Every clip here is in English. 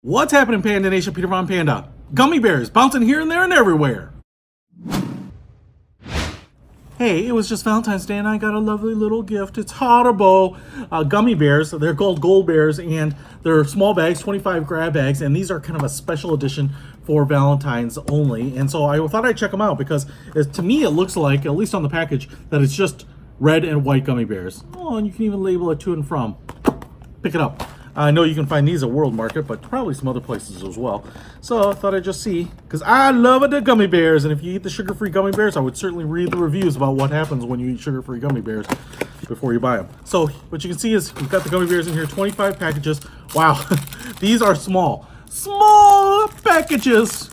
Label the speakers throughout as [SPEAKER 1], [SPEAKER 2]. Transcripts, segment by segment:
[SPEAKER 1] What's happening, Panda Nation? Peter Von Panda. Gummy bears bouncing here and there and everywhere. Hey, it was just Valentine's Day and I got a lovely little gift. It's Haribo gummy bears. They're called Goldbears and they're small bags, 25 grab bags, and these are kind of a special edition for Valentine's only. And so I thought I'd check them out because to me it looks like, at least on the package, that it's just red and white gummy bears. Oh, and you can even label it to and from. Pick it up. I know you can find these at World Market, but probably some other places as well. So I thought I'd just see, because I love the gummy bears, and if you eat the sugar-free gummy bears, I would certainly read the reviews about what happens when you eat sugar-free gummy bears before you buy them. So what you can see is we've got the gummy bears in here, 25 packages. Wow, these are small packages.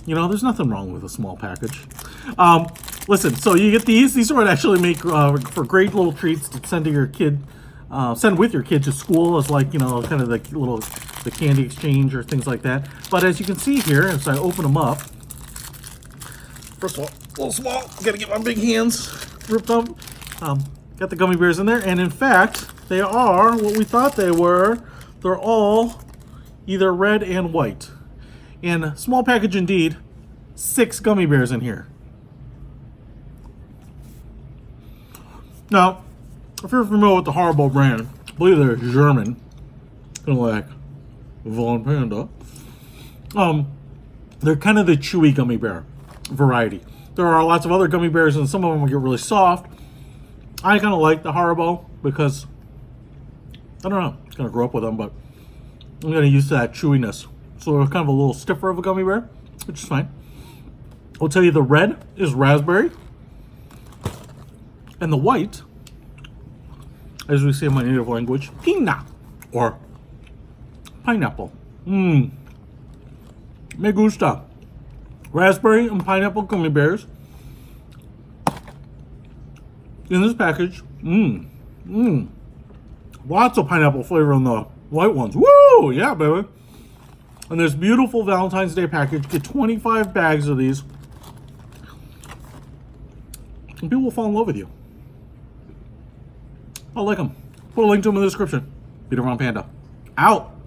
[SPEAKER 1] You know, there's nothing wrong with a small package. Listen, so you get these. These are what actually make for great little treats to send to your kid. Send with your kid to school as, like, you know, kind of the candy exchange or things like that. But as you can see here, as I open them up, first of all, a little small, gotta get my big hands ripped up. Got the gummy bears in there, and in fact, they are what we thought they were. They're all either red and white. And small package indeed, 6 gummy bears in here. Now, if you're familiar with the Haribo brand, I believe they're German, kind of like Valentine Panda. They're kind of the chewy gummy bear variety. There are lots of other gummy bears, and some of them will get really soft. I kind of like the Haribo because, I don't know, I'm going to grow up with them, but I'm going to use that chewiness. So they're kind of a little stiffer of a gummy bear, which is fine. I'll tell you the red is raspberry, and the white, as we say in my native language, Panda, or pineapple. Me gusta. Raspberry and pineapple gummy bears in this package. Lots of pineapple flavor in the white ones. Woo! Yeah, baby. And this beautiful Valentine's Day package. Get 25 bags of these, and people will fall in love with you. I like them. Put a link to them in the description. Peter Von Panda. Out.